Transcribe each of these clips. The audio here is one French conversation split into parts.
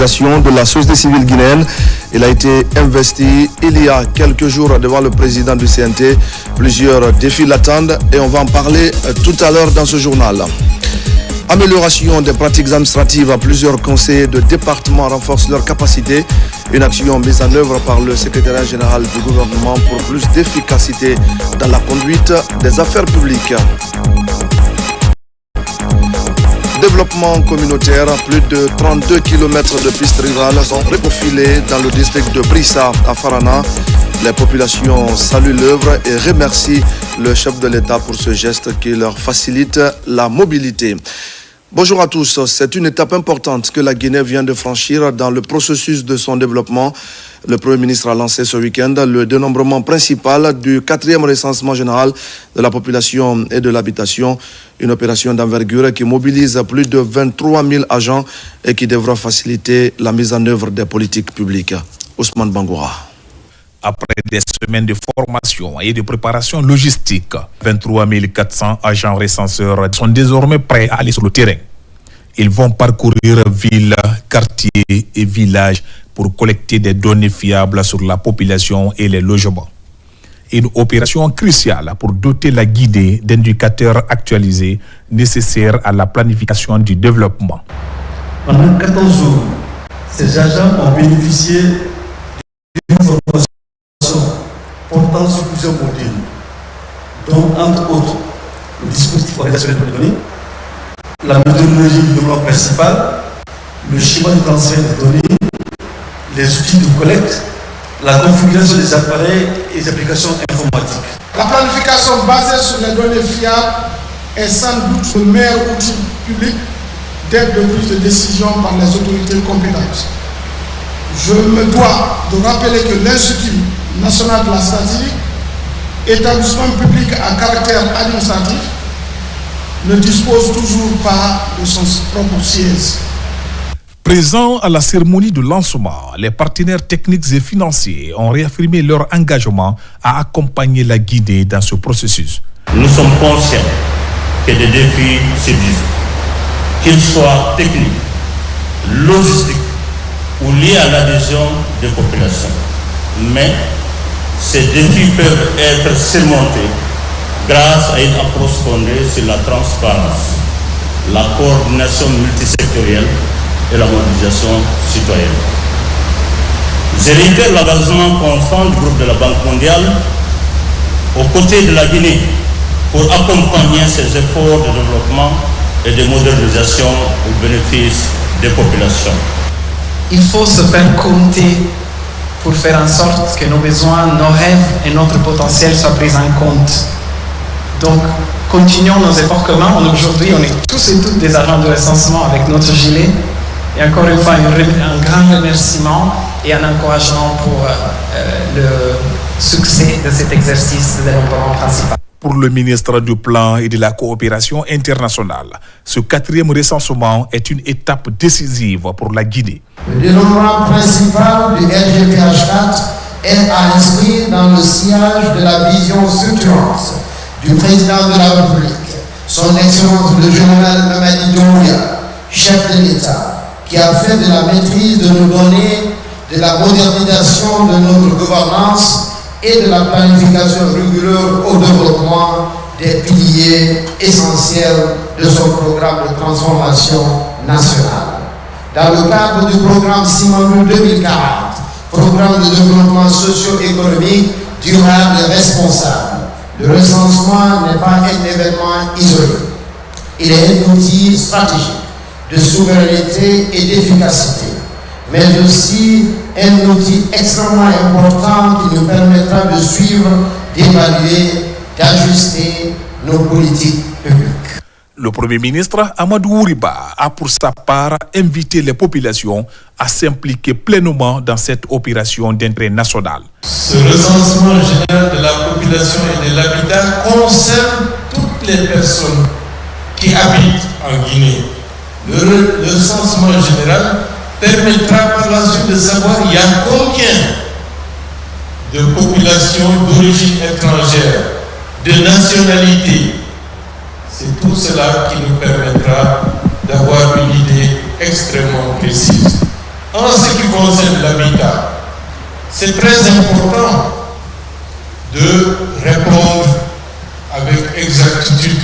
démocratisation de la société civile guinéenne. Il a été investi il y a quelques jours devant le président du CNT. Plusieurs défis l'attendent et on va en parler tout à l'heure dans ce journal. Amélioration des pratiques administratives. Plusieurs conseillers de département renforcent leurs capacités. Une action mise en œuvre par le secrétariat général du gouvernement pour plus d'efficacité dans la conduite des affaires publiques. Développement communautaire, plus de 32 km de pistes rurales sont reprofilées dans le district de Brissa à Farana. Les populations saluent l'œuvre et remercient le chef de l'État pour ce geste qui leur facilite la mobilité. Bonjour à tous, c'est une étape importante que la Guinée vient de franchir dans le processus de son développement. Le Premier ministre a lancé ce week-end le dénombrement principal du 4e recensement général de la population et de l'habitation, une opération d'envergure qui mobilise plus de 23 000 agents et qui devra faciliter la mise en œuvre des politiques publiques. Ousmane Bangoura. Après des semaines de formation et de préparation logistique, 23 400 agents recenseurs sont désormais prêts à aller sur le terrain. Ils vont parcourir villes, quartiers et villages pour collecter des données fiables sur la population et les logements. Une opération cruciale pour doter la Guinée d'indicateurs actualisés nécessaires à la planification du développement. Pendant 14 jours, ces agents ont bénéficié d'une formation portant sur plusieurs modules, dont entre autres le dispositif organisationnel de données, la méthodologie du développement principal, le schéma de transfert de données, les outils de collecte, la configuration des appareils et des applications informatiques. La planification basée sur les données fiables est sans doute le meilleur outil public d'aide de prise de décision par les autorités compétentes. Je me dois de rappeler que l'Institut national de la statistique, établissement public à caractère administratif, ne dispose toujours pas de son propre siège. Présents à la cérémonie de lancement, les partenaires techniques et financiers ont réaffirmé leur engagement à accompagner la Guinée dans ce processus. Nous sommes conscients que des défis subsistent, qu'ils soient techniques, logistiques ou liés à l'adhésion des populations. Mais ces défis peuvent être surmontés grâce à une approche fondée sur la transparence, la coordination multisectorielle et la mobilisation citoyenne. Je réitère l'engagement constant du groupe de la Banque mondiale aux côtés de la Guinée pour accompagner ces efforts de développement et de modernisation au bénéfice des populations. Il faut se faire compter pour faire en sorte que nos besoins, nos rêves et notre potentiel soient pris en compte. Donc, continuons nos efforts communs. Aujourd'hui, on est tous et toutes des agents de recensement avec notre gilet. Et encore une fois, un grand remerciement et un encouragement pour le succès de cet exercice de développement principal. Pour le ministre du Plan et de la Coopération internationale, ce 4e recensement est une étape décisive pour la Guinée. Le dénombrement principal du RGPH4 est à inscrire dans le sillage de la vision structurante du président de la République, son Excellence le général Mamadi Doumbouya, chef de l'État, qui a fait de la maîtrise de nos données, de la modernisation de notre gouvernance et de la planification rigoureuse au développement des piliers essentiels de son programme de transformation nationale. Dans le cadre du programme Simonu 2040, programme de développement socio-économique durable et responsable, le recensement n'est pas un événement isolé. Il est un outil stratégique de souveraineté et d'efficacité, mais aussi un outil extrêmement important qui nous permettra de suivre, d'évaluer, d'ajuster nos politiques publiques. Le Premier ministre Amadou Ouriba a pour sa part invité les populations à s'impliquer pleinement dans cette opération d'intérêt national. Ce recensement général de la population et de l'habitat concerne toutes les personnes qui habitent en Guinée. Le recensement général permettra par la suite de savoir il y a combien de populations d'origine étrangère, de nationalité. C'est tout cela qui nous permettra d'avoir une idée extrêmement précise En ce qui concerne l'habitat, c'est très important de répondre avec exactitude.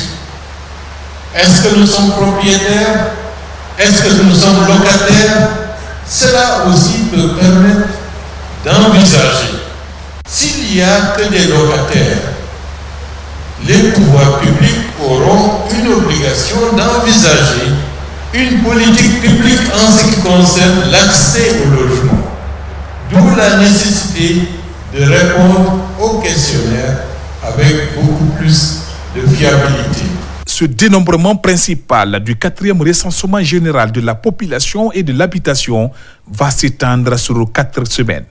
Est-ce que nous sommes propriétaires? Est-ce que nous sommes locataires? Cela aussi peut permettre d'envisager. S'il n'y a que des locataires, les pouvoirs publics auront une obligation d'envisager une politique publique en ce qui concerne l'accès au logement. D'où la nécessité de répondre au questionnaire avec beaucoup plus de fiabilité. Ce dénombrement principal du 4e recensement général de la population et de l'habitation va s'étendre sur 4 semaines.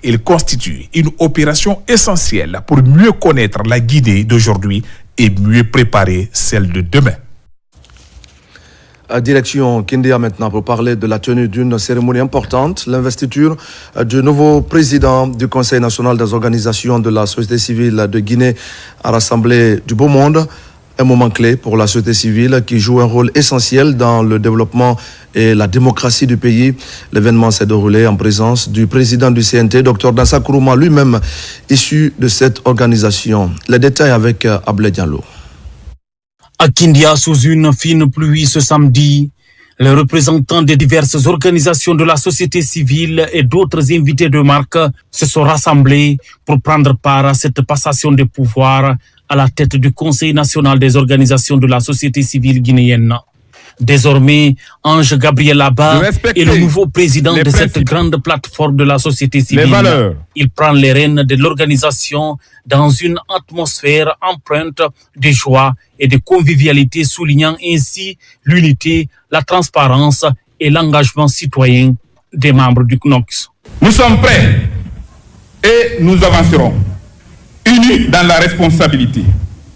Il constitue une opération essentielle pour mieux connaître la Guinée d'aujourd'hui et mieux préparer celle de demain. Direction Kindia maintenant pour parler de la tenue d'une cérémonie importante, l'investiture du nouveau président du Conseil national des organisations de la société civile de Guinée à l'Assemblée du Beau Monde. Un moment clé pour la société civile qui joue un rôle essentiel dans le développement et la démocratie du pays. L'événement s'est déroulé en présence du président du CNT, Dr Dansa Kourouma, lui-même issu de cette organisation. Les détails avec Ablé Diallo. À Kindia, sous une fine pluie ce samedi, les représentants des diverses organisations de la société civile et d'autres invités de marque se sont rassemblés pour prendre part à cette passation de pouvoir à la tête du Conseil national des organisations de la société civile guinéenne. Désormais, Ange Gabriel Abba est le nouveau président de cette grande plateforme de la société civile. Il prend les rênes de l'organisation dans une atmosphère empreinte de joie et de convivialité, soulignant ainsi l'unité, la transparence et l'engagement citoyen des membres du CNOX. Nous sommes prêts et nous avancerons, unis dans la responsabilité,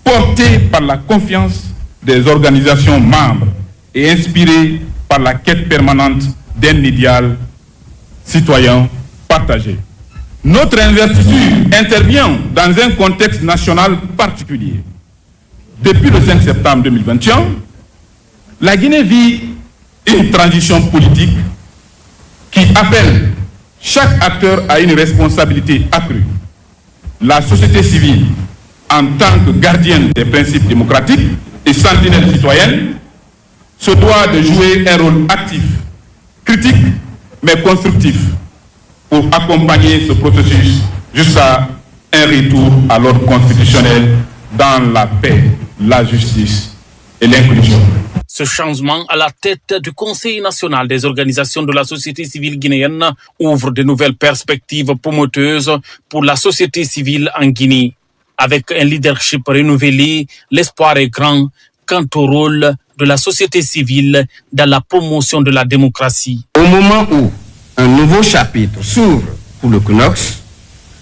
portés par la confiance des organisations membres et inspirés par la quête permanente d'un idéal citoyen partagé. Notre investiture intervient dans un contexte national particulier. Depuis le 5 septembre 2021, la Guinée vit une transition politique qui appelle chaque acteur à une responsabilité accrue. La société civile, en tant que gardienne des principes démocratiques et sentinelle citoyenne, se doit de jouer un rôle actif, critique, mais constructif, pour accompagner ce processus jusqu'à un retour à l'ordre constitutionnel dans la paix, la justice et l'inclusion. Ce changement à la tête du Conseil national des organisations de la société civile guinéenne ouvre de nouvelles perspectives promoteuses pour la société civile en Guinée. Avec un leadership renouvelé, l'espoir est grand quant au rôle de la société civile dans la promotion de la démocratie. Au moment où un nouveau chapitre s'ouvre pour le CNOX,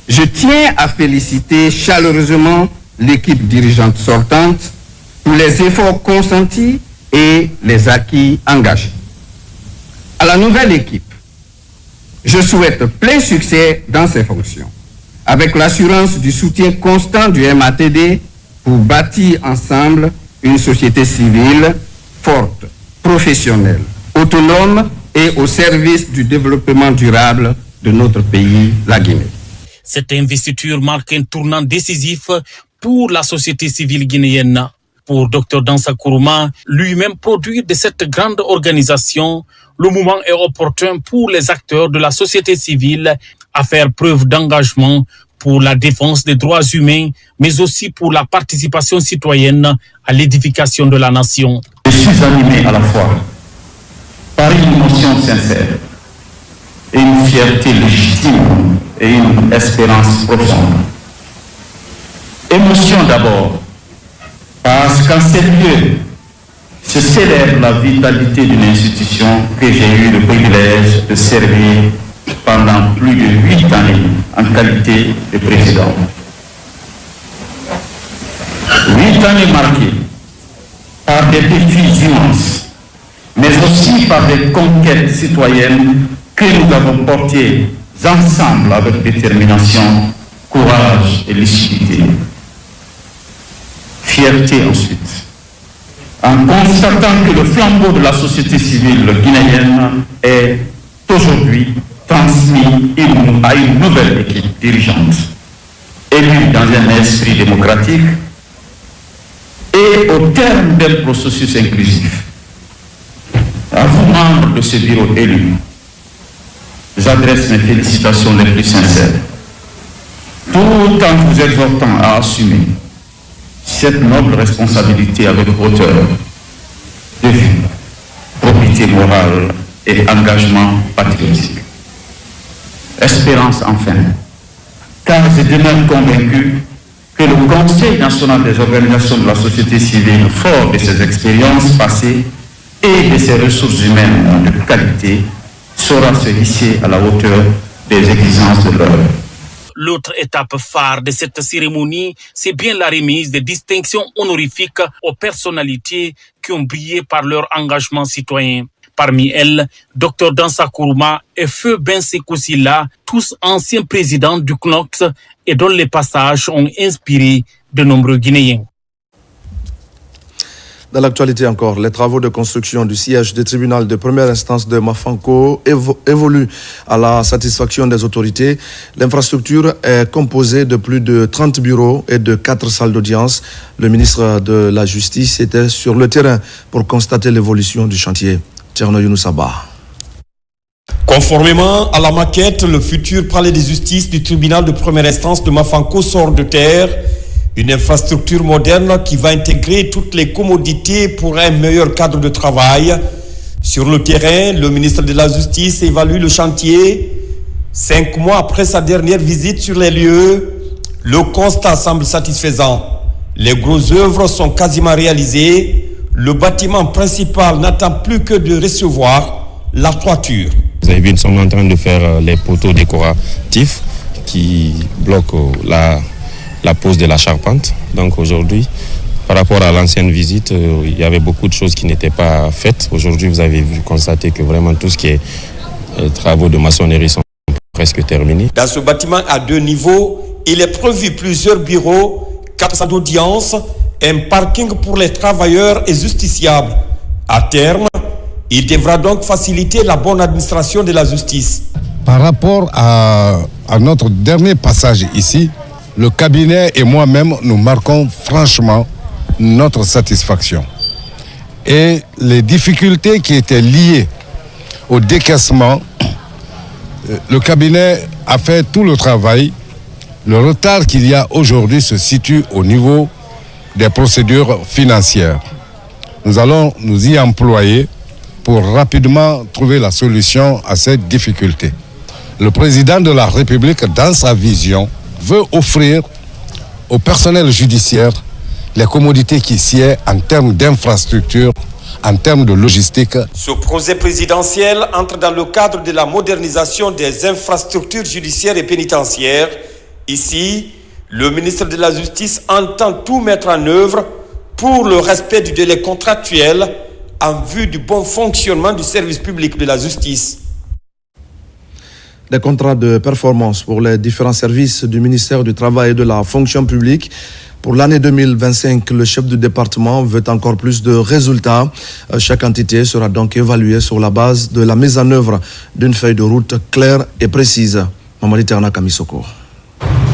je tiens à féliciter chaleureusement l'équipe dirigeante sortante pour les efforts consentis et les acquis engagés. À la nouvelle équipe, je souhaite plein succès dans ses fonctions, avec l'assurance du soutien constant du MATD pour bâtir ensemble une société civile forte, professionnelle, autonome et au service du développement durable de notre pays, la Guinée. Cette investiture marque un tournant décisif pour la société civile guinéenne. Pour Dr Dansa Kourouma, lui-même produit de cette grande organisation, le moment est opportun pour les acteurs de la société civile à faire preuve d'engagement pour la défense des droits humains, mais aussi pour la participation citoyenne à l'édification de la nation. Je suis animé à la fois par une émotion sincère et une fierté légitime et une espérance profonde. Émotion d'abord, parce qu'en ces lieux se célèbre la vitalité d'une institution que j'ai eu le privilège de servir pendant plus de 8 années en qualité de président. 8 années marquées par des défis immenses, mais aussi par des conquêtes citoyennes que nous avons portées ensemble avec détermination, courage et lucidité. Fierté ensuite, en constatant que le flambeau de la société civile guinéenne est aujourd'hui transmis à une nouvelle équipe dirigeante, élue dans un esprit démocratique et au terme d'un processus inclusif. À vous, membres de ce bureau élu, j'adresse mes félicitations les plus sincères, tout en vous exhortant à assumer cette noble responsabilité avec hauteur de vie, probité morale et engagement patriotique. Espérance enfin, car je demeure convaincu que le Conseil national des organisations de la société civile, fort de ses expériences passées et de ses ressources humaines de qualité, saura se hisser à la hauteur des exigences de l'heure. L'autre étape phare de cette cérémonie, c'est bien la remise des distinctions honorifiques aux personnalités qui ont brillé par leur engagement citoyen. Parmi elles, Dr Dansa Kourouma et Feu Ben Sekou Sylla, tous anciens présidents du CNOCS et dont les passages ont inspiré de nombreux Guinéens. Dans l'actualité encore, les travaux de construction du siège du tribunal de première instance de Mafanko évoluent à la satisfaction des autorités. L'infrastructure est composée de plus de 30 bureaux et de 4 salles d'audience. Le ministre de la Justice était sur le terrain pour constater l'évolution du chantier. Tcherno Younoussaba. Conformément à la maquette, le futur palais de justice du tribunal de première instance de Mafanko sort de terre. Une infrastructure moderne qui va intégrer toutes les commodités pour un meilleur cadre de travail. Sur le terrain, le ministre de la Justice évalue le chantier. 5 mois après sa dernière visite sur les lieux, le constat semble satisfaisant. Les grosses œuvres sont quasiment réalisées. Le bâtiment principal n'attend plus que de recevoir la toiture. Vous avez vu, nous sommes en train de faire les poteaux décoratifs qui bloquent la pose de la charpente. Donc aujourd'hui, par rapport à l'ancienne visite, il y avait beaucoup de choses qui n'étaient pas faites. Aujourd'hui, vous avez vu constater que vraiment tout ce qui est travaux de maçonnerie sont presque terminés. Dans ce bâtiment à 2 niveaux, il est prévu plusieurs bureaux, 4 salles d'audience, un parking pour les travailleurs et justiciables. À terme, il devra donc faciliter la bonne administration de la justice. Par rapport à notre dernier passage ici, le cabinet et moi-même, nous marquons franchement notre satisfaction. Et les difficultés qui étaient liées au décaissement, le cabinet a fait tout le travail. Le retard qu'il y a aujourd'hui se situe au niveau des procédures financières. Nous allons nous y employer pour rapidement trouver la solution à cette difficulté. Le président de la République, dans sa vision, veut offrir au personnel judiciaire les commodités qui sied en termes d'infrastructure, en termes de logistique. Ce projet présidentiel entre dans le cadre de la modernisation des infrastructures judiciaires et pénitentiaires. Ici, le ministre de la Justice entend tout mettre en œuvre pour le respect du délai contractuel en vue du bon fonctionnement du service public de la justice. Des contrats de performance pour les différents services du ministère du Travail et de la fonction publique. Pour l'année 2025, le chef du département veut encore plus de résultats. Chaque entité sera donc évaluée sur la base de la mise en œuvre d'une feuille de route claire et précise. Mamadi Terna Kamisoko.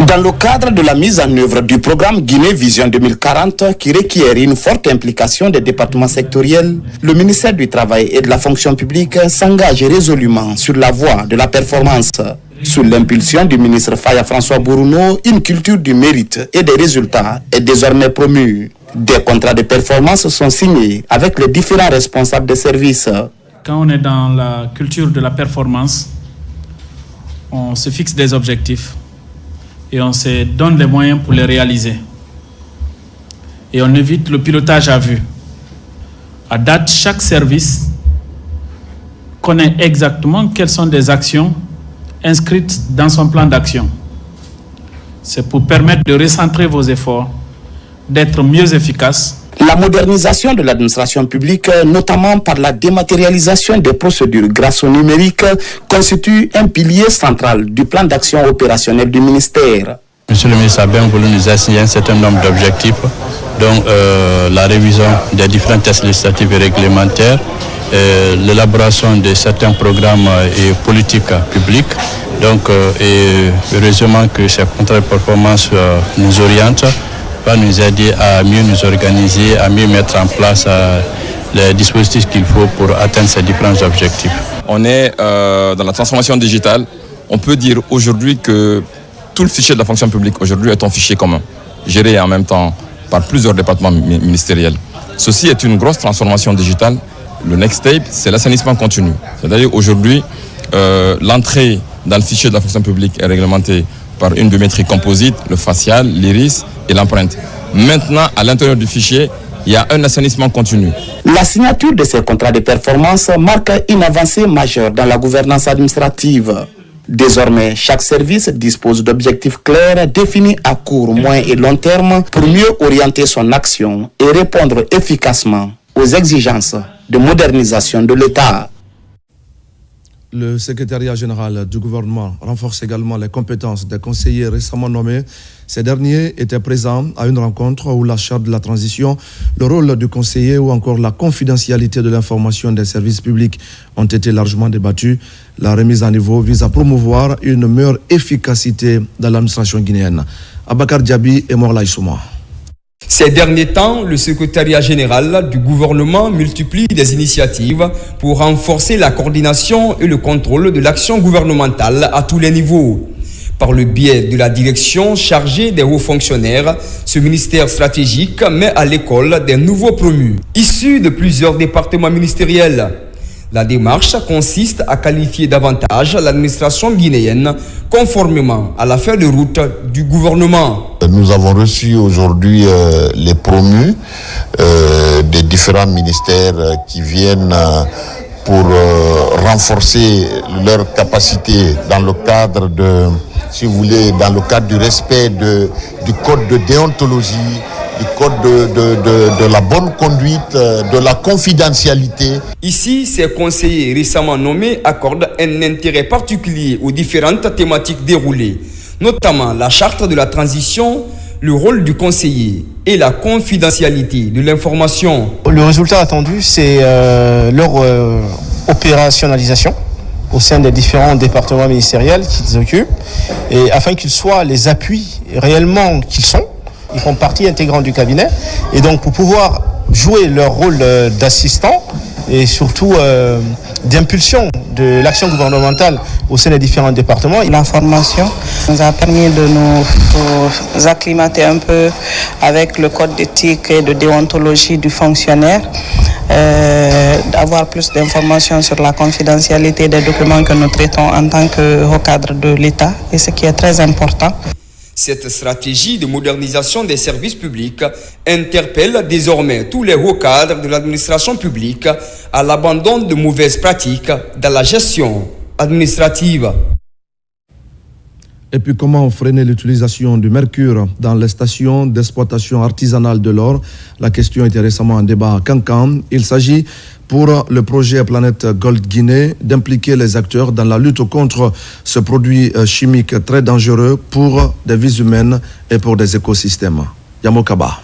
Dans le cadre de la mise en œuvre du programme Guinée Vision 2040 qui requiert une forte implication des départements sectoriels, le ministère du Travail et de la fonction publique s'engage résolument sur la voie de la performance. Sous l'impulsion du ministre Faya François Bourouno, une culture du mérite et des résultats est désormais promue. Des contrats de performance sont signés avec les différents responsables des services. Quand on est dans la culture de la performance, on se fixe des objectifs et on se donne les moyens pour les réaliser. Et on évite le pilotage à vue. À date, chaque service connaît exactement quelles sont les actions inscrites dans son plan d'action. C'est pour permettre de recentrer vos efforts, d'être mieux efficaces. La modernisation de l'administration publique, notamment par la dématérialisation des procédures grâce au numérique, constitue un pilier central du plan d'action opérationnel du ministère. Monsieur le ministre a bien voulu nous assigner un certain nombre d'objectifs, dont la révision des différents tests législatifs et réglementaires l'élaboration de certains programmes et politiques publiques. Donc, et heureusement que ces contrats de performance nous orientent, va nous aider à mieux nous organiser, à mieux mettre en place les dispositifs qu'il faut pour atteindre ces différents objectifs. On est dans la transformation digitale. On peut dire aujourd'hui que tout le fichier de la fonction publique aujourd'hui est un fichier commun, géré en même temps par plusieurs départements ministériels. Ceci est une grosse transformation digitale. Le next step, c'est l'assainissement continu. C'est-à-dire aujourd'hui, l'entrée dans le fichier de la fonction publique est réglementée par une biométrie composite, le facial, l'iris et l'empreinte. Maintenant, à l'intérieur du fichier, il y a un assainissement continu. La signature de ces contrats de performance marque une avancée majeure dans la gouvernance administrative. Désormais, chaque service dispose d'objectifs clairs définis à court, moyen et long terme pour mieux orienter son action et répondre efficacement aux exigences de modernisation de l'État. Le secrétariat général du gouvernement renforce également les compétences des conseillers récemment nommés. Ces derniers étaient présents à une rencontre où la charte de la transition, le rôle du conseiller ou encore la confidentialité de l'information des services publics ont été largement débattus. La remise à niveau vise à promouvoir une meilleure efficacité dans l'administration guinéenne. Abakar Diaby et Morla Issouma. Ces derniers temps, le secrétariat général du gouvernement multiplie des initiatives pour renforcer la coordination et le contrôle de l'action gouvernementale à tous les niveaux. Par le biais de la direction chargée des hauts fonctionnaires, ce ministère stratégique met à l'école des nouveaux promus, issus de plusieurs départements ministériels. La démarche consiste à qualifier davantage l'administration guinéenne conformément à la feuille de route du gouvernement. Nous avons reçu aujourd'hui les promus des différents ministères qui viennent pour renforcer leur capacité dans le cadre de, si vous voulez, dans le cadre du respect du code de déontologie, du code de la bonne conduite, de la confidentialité. Ici, ces conseillers récemment nommés accordent un intérêt particulier aux différentes thématiques déroulées, notamment la charte de la transition, le rôle du conseiller et la confidentialité de l'information. Le résultat attendu, c'est leur opérationnalisation au sein des différents départements ministériels qu'ils occupent, et afin qu'ils soient les appuis réellement qu'ils sont. Ils font partie intégrante du cabinet, et donc pour pouvoir jouer leur rôle d'assistant et surtout d'impulsion de l'action gouvernementale au sein des différents départements. La formation nous a permis de nous acclimater un peu avec le code d'éthique et de déontologie du fonctionnaire, d'avoir plus d'informations sur la confidentialité des documents que nous traitons en tant que haut cadre de l'État, et ce qui est très important. Cette stratégie de modernisation des services publics interpelle désormais tous les hauts cadres de l'administration publique à l'abandon de mauvaises pratiques dans la gestion administrative. Et puis comment freiner l'utilisation du mercure dans les stations d'exploitation artisanale de l'or? La question était récemment en débat à Kankan. Il s'agit pour le projet Planète Gold Guinée d'impliquer les acteurs dans la lutte contre ce produit chimique très dangereux pour des vies humaines et pour des écosystèmes. Yamokaba.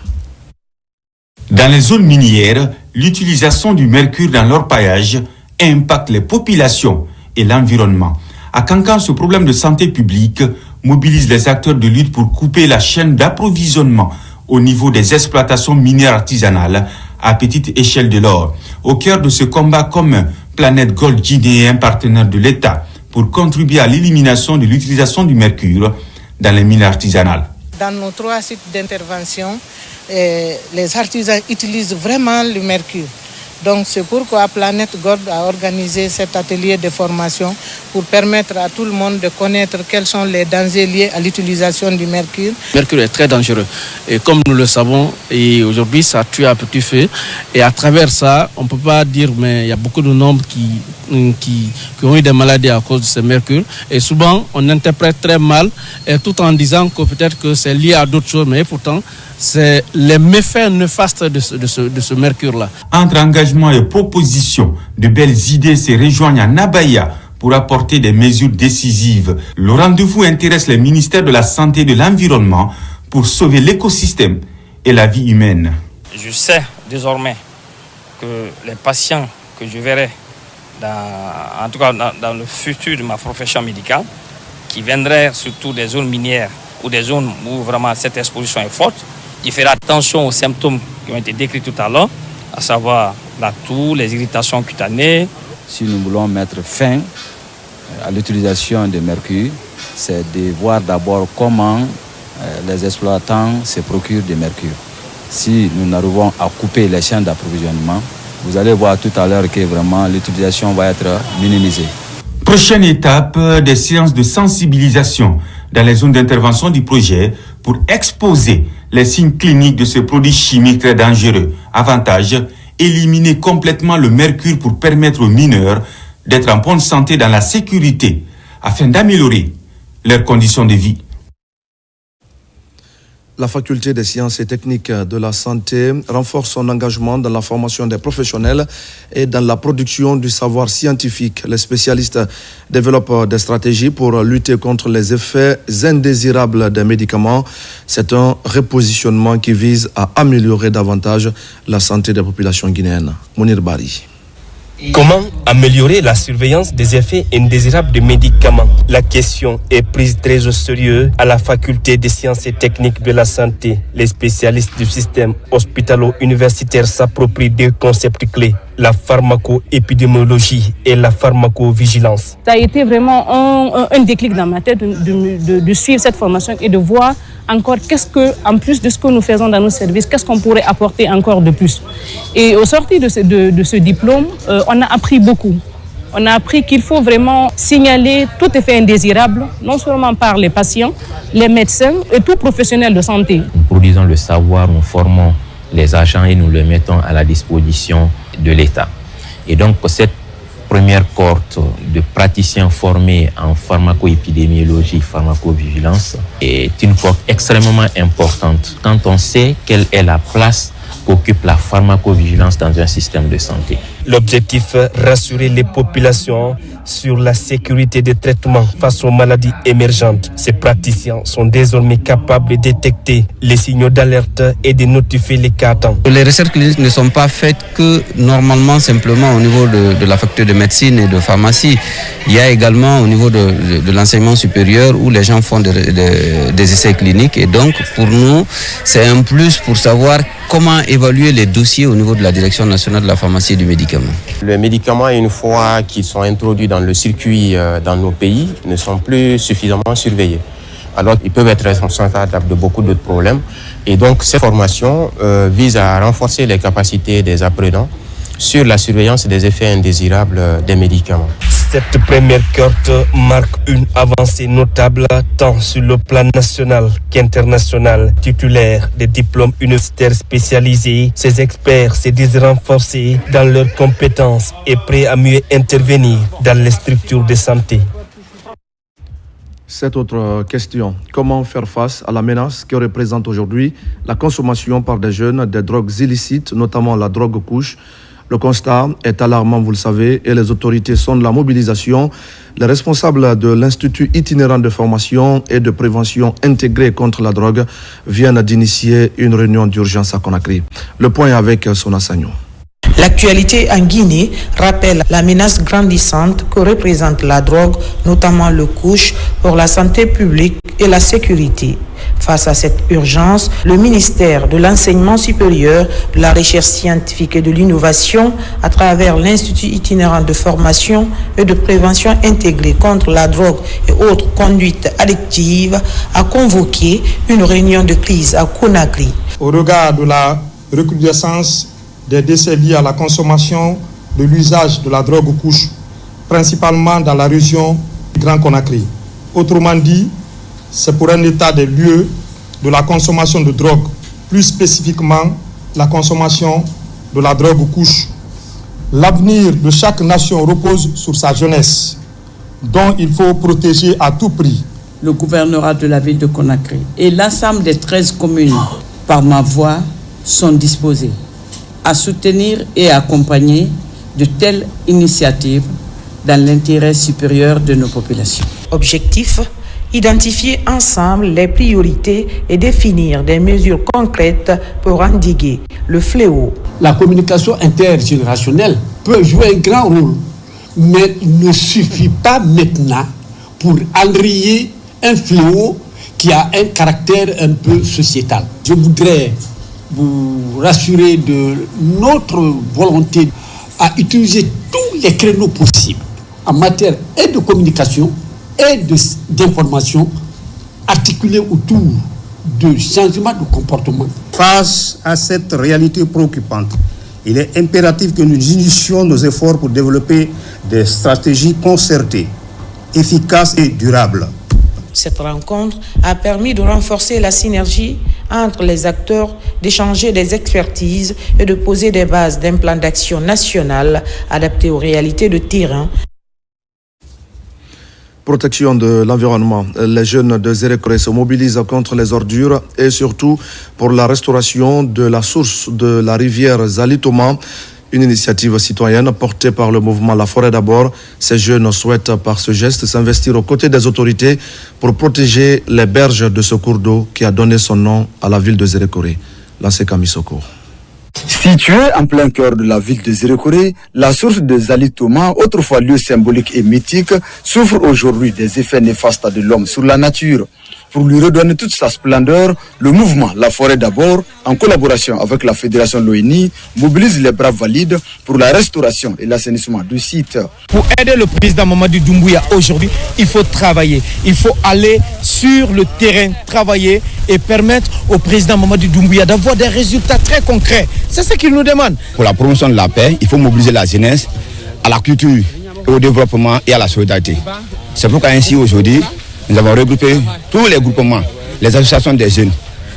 Dans les zones minières, l'utilisation du mercure dans l'orpaillage impacte les populations et l'environnement. À Kankan, ce problème de santé publique mobilise les acteurs de lutte pour couper la chaîne d'approvisionnement au niveau des exploitations minières artisanales à petite échelle de l'or. Au cœur de ce combat commun, Planète Gold Guinée est un partenaire de l'État pour contribuer à l'élimination de l'utilisation du mercure dans les mines artisanales. Dans nos 3 sites d'intervention, les artisans utilisent vraiment le mercure. Donc c'est pourquoi Planète Gold a organisé cet atelier de formation pour permettre à tout le monde de connaître quels sont les dangers liés à l'utilisation du mercure. Le mercure est très dangereux et comme nous le savons, et aujourd'hui ça tue à petit feu, et à travers ça on ne peut pas dire, mais il y a beaucoup de nombres qui ont eu des maladies à cause de ce mercure, et souvent on interprète très mal, et tout en disant que peut-être que c'est lié à d'autres choses, mais pourtant c'est les méfaits néfastes de ce mercure-là. Entre engagement et propositions, de belles idées se rejoignent en Abaya pour apporter des mesures décisives. Le rendez-vous intéresse les ministères de la Santé et de l'Environnement pour sauver l'écosystème et la vie humaine. Je sais désormais que les patients que je verrai, en tout cas dans le futur de ma profession médicale, qui viendrait surtout des zones minières ou des zones où vraiment cette exposition est forte, qui fera attention aux symptômes qui ont été décrits tout à l'heure, à savoir la toux, les irritations cutanées. Si nous voulons mettre fin à l'utilisation de mercure, c'est de voir d'abord comment les exploitants se procurent du mercure. Si nous arrivons à couper les chaînes d'approvisionnement, vous allez voir tout à l'heure que vraiment l'utilisation va être minimisée. Prochaine étape, des séances de sensibilisation dans les zones d'intervention du projet pour exposer les signes cliniques de ce produit chimique très dangereux. Avantage, éliminer complètement le mercure pour permettre aux mineurs d'être en bonne santé dans la sécurité afin d'améliorer leurs conditions de vie. La faculté des sciences et techniques de la santé renforce son engagement dans la formation des professionnels et dans la production du savoir scientifique. Les spécialistes développent des stratégies pour lutter contre les effets indésirables des médicaments. C'est un repositionnement qui vise à améliorer davantage la santé des populations guinéennes. Mounir Bari. Comment améliorer la surveillance des effets indésirables des médicaments? La question est prise très au sérieux à la faculté des sciences et techniques de la santé. Les spécialistes du système hospitalo-universitaire s'approprient deux concepts clés, la pharmaco-épidémiologie et la pharmacovigilance. Ça a été vraiment un déclic dans ma tête de suivre cette formation et de voir encore en plus de ce que nous faisons dans nos services, qu'est-ce qu'on pourrait apporter encore de plus. Et au sortir de ce diplôme, on a appris beaucoup. On a appris qu'il faut vraiment signaler tout effet indésirable, non seulement par les patients, les médecins et tout professionnel de santé. Nous produisons le savoir, nous formons les agents et nous le mettons à la disposition de l'État. Et donc, cette première cohorte de praticiens formés en pharmacoépidémiologie, pharmacovigilance est une cohorte extrêmement importante quand on sait quelle est la place qu'occupe la pharmacovigilance dans un système de santé. L'objectif, rassurer les populations sur la sécurité des traitements face aux maladies émergentes. Ces praticiens sont désormais capables de détecter les signaux d'alerte et de notifier les cas à temps. Les recherches cliniques ne sont pas faites que normalement simplement au niveau de la faculté de médecine et de pharmacie. Il y a également au niveau de l'enseignement supérieur où les gens font des essais cliniques et donc pour nous c'est un plus pour savoir comment évaluer les dossiers au niveau de la direction nationale de la pharmacie et du médicament. Les médicaments, une fois qu'ils sont introduits dans le circuit dans nos pays, ne sont plus suffisamment surveillés. Alors, ils peuvent être responsables de beaucoup d'autres problèmes. Et donc, cette formation vise à renforcer les capacités des apprenants sur la surveillance des effets indésirables des médicaments. Cette première cohorte marque une avancée notable tant sur le plan national qu'international. Titulaires des diplômes universitaires spécialisés, ces experts se disent renforcés dans leurs compétences et prêts à mieux intervenir dans les structures de santé. Cette autre question, comment faire face à la menace que représente aujourd'hui la consommation par des jeunes des drogues illicites, notamment la drogue couche? Le constat est alarmant, vous le savez, et les autorités sont de la mobilisation. Les responsables de l'Institut itinérant de formation et de prévention intégrée contre la drogue viennent d'initier une réunion d'urgence à Conakry. Le point avec Sona Sagno. L'actualité en Guinée rappelle la menace grandissante que représente la drogue, notamment le couche, pour la santé publique et la sécurité. Face à cette urgence, le ministère de l'Enseignement supérieur, de la Recherche scientifique et de l'Innovation, à travers l'Institut itinérant de formation et de prévention intégrée contre la drogue et autres conduites addictives, a convoqué une réunion de crise à Conakry. Au regard de la recrudescence des décès liés à la consommation de l'usage de la drogue couche, principalement dans la région du Grand Conakry. Autrement dit, c'est pour un état des lieux de la consommation de drogue, plus spécifiquement la consommation de la drogue couche. L'avenir de chaque nation repose sur sa jeunesse, dont il faut protéger à tout prix. Le gouvernorat de la ville de Conakry et l'ensemble des 13 communes, par ma voix, sont disposés à soutenir et accompagner de telles initiatives dans l'intérêt supérieur de nos populations. Objectif, identifier ensemble les priorités et définir des mesures concrètes pour endiguer le fléau. La communication intergénérationnelle peut jouer un grand rôle, mais ne suffit pas maintenant pour enrayer un fléau qui a un caractère un peu sociétal. Je voudrais vous rassurer de notre volonté à utiliser tous les créneaux possibles en matière et de communication et d'information articulés autour de changements de comportement. Face à cette réalité préoccupante, il est impératif que nous initions nos efforts pour développer des stratégies concertées, efficaces et durables. Cette rencontre a permis de renforcer la synergie entre les acteurs, d'échanger des expertises et de poser des bases d'un plan d'action national adapté aux réalités de terrain. Protection de l'environnement. Les jeunes de Zérékoré se mobilisent contre les ordures et surtout pour la restauration de la source de la rivière Zalitoma. Une initiative citoyenne portée par le mouvement La Forêt d'abord. Ces jeunes souhaitent par ce geste s'investir aux côtés des autorités pour protéger les berges de ce cours d'eau qui a donné son nom à la ville de Zérékoré. Lancé Kamisoko. Située en plein cœur de la ville de Zérékoré, la source de Zalitoma, autrefois lieu symbolique et mythique, souffre aujourd'hui des effets néfastes de l'homme sur la nature. Pour lui redonner toute sa splendeur, le mouvement La Forêt d'abord, en collaboration avec la Fédération Loini, mobilise les braves valides pour la restauration et l'assainissement du site. Pour aider le président Mamadou Doumbouya aujourd'hui, il faut travailler. Il faut aller sur le terrain, travailler et permettre au président Mamadou Doumbouya d'avoir des résultats très concrets. C'est ce qu'il nous demande. Pour la promotion de la paix, il faut mobiliser la jeunesse à la culture, et au développement et à la solidarité. C'est pourquoi ainsi aujourd'hui, nous avons regroupé tous les groupements, les associations des jeunes,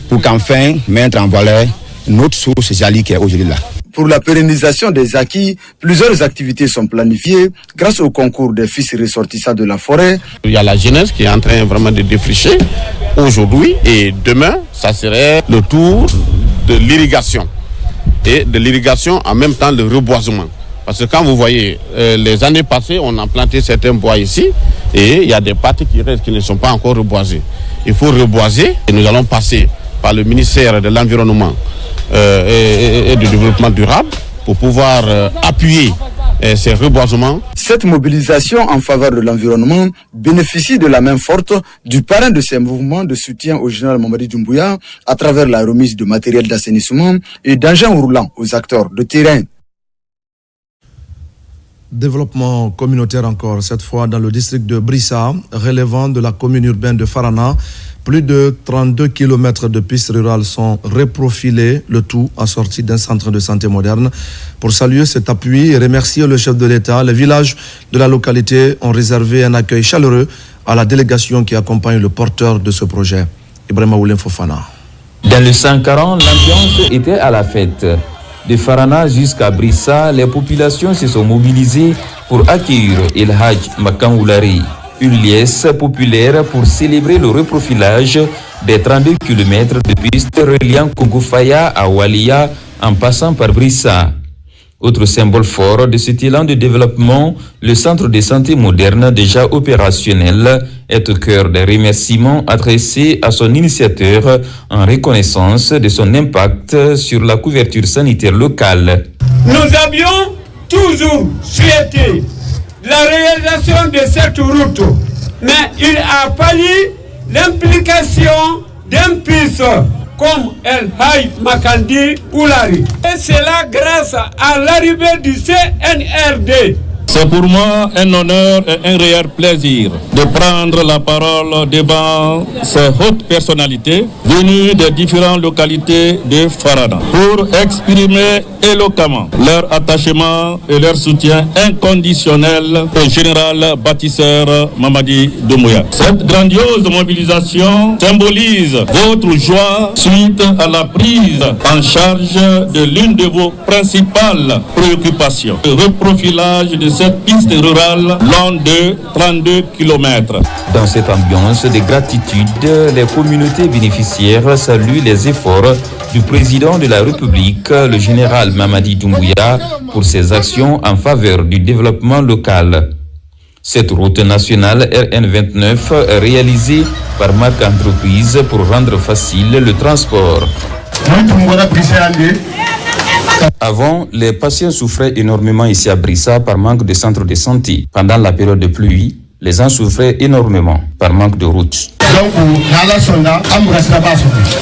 pour qu'enfin mettre en valeur notre source Jali qui est aujourd'hui là. Pour la pérennisation des acquis, plusieurs activités sont planifiées grâce au concours des fils ressortissants de la forêt. Il y a la jeunesse qui est en train vraiment de défricher aujourd'hui et demain, ça serait le tour de l'irrigation. Et de l'irrigation en même temps le reboisement. Parce que quand vous voyez, les années passées, on a planté certains bois ici et il y a des parties qui restent qui ne sont pas encore reboisées. Il faut reboiser et nous allons passer par le ministère de l'Environnement et du Développement durable pour pouvoir appuyer ces reboisements. Cette mobilisation en faveur de l'environnement bénéficie de la main forte du parrain de ces mouvements de soutien au général Mamadi Doumbouya à travers la remise de matériel d'assainissement et d'engins roulants aux acteurs de terrain. Développement communautaire encore, cette fois dans le district de Brissa, relevant de la commune urbaine de Farana. Plus de 32 km de pistes rurales sont reprofilées, le tout assorti d'un centre de santé moderne. Pour saluer cet appui et remercier le chef de l'État, les villages de la localité ont réservé un accueil chaleureux à la délégation qui accompagne le porteur de ce projet, Ibrahima Oulem Fofana. Dans le 140, l'ambiance était à la fête. De Farana jusqu'à Brissa, les populations se sont mobilisées pour accueillir El Hadj Makangoulari, une liesse populaire pour célébrer le reprofilage des 32 km de pistes reliant Kongofaya à Walia en passant par Brissa. Autre symbole fort de cet élan de développement, le centre de santé moderne déjà opérationnel est au cœur des remerciements adressés à son initiateur en reconnaissance de son impact sur la couverture sanitaire locale. Nous avions toujours souhaité la réalisation de cette route, mais il a fallu l'implication d'un puissant comme El Hadj Makandi Oulari. Et c'est là grâce à l'arrivée du CNRD. C'est pour moi un honneur et un réel plaisir de prendre la parole devant ces hautes personnalités venues des différentes localités de Farana pour exprimer éloquemment leur attachement et leur soutien inconditionnel au général bâtisseur Mamadi Doumbouya. Cette grandiose mobilisation symbolise votre joie suite à la prise en charge de l'une de vos principales préoccupations, le reprofilage de cette piste rurale longue de 32 km. Dans cette ambiance de gratitude, les communautés bénéficiaires saluent les efforts du président de la République, le général Mamadi Doumbouya, pour ses actions en faveur du développement local. Cette route nationale RN29 est réalisée par Marc Entreprise pour rendre facile le transport. Avant, les patients souffraient énormément ici à Brissa par manque de centre de santé. Pendant la période de pluie, les gens souffraient énormément par manque de routes.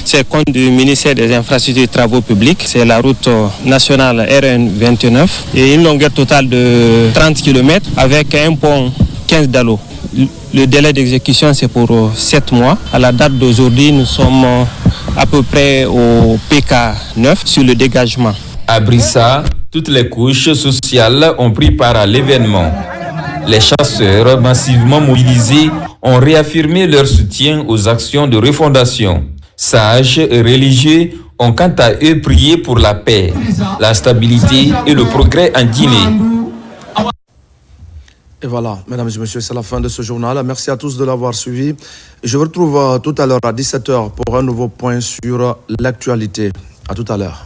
C'est compte du ministère des Infrastructures et Travaux Publics. C'est la route nationale RN 29 et une longueur totale de 30 km avec un pont 15 dallos. Le délai d'exécution, c'est pour 7 mois. À la date d'aujourd'hui, nous sommes à peu près au PK9 sur le dégagement. À Brissa, toutes les couches sociales ont pris part à l'événement. Les chasseurs massivement mobilisés ont réaffirmé leur soutien aux actions de refondation. Sages et religieux ont quant à eux prié pour la paix, la stabilité et le progrès en Guinée. Et voilà, mesdames et messieurs, c'est la fin de ce journal. Merci à tous de l'avoir suivi. Je vous retrouve tout à l'heure à 17h pour un nouveau point sur l'actualité. À tout à l'heure.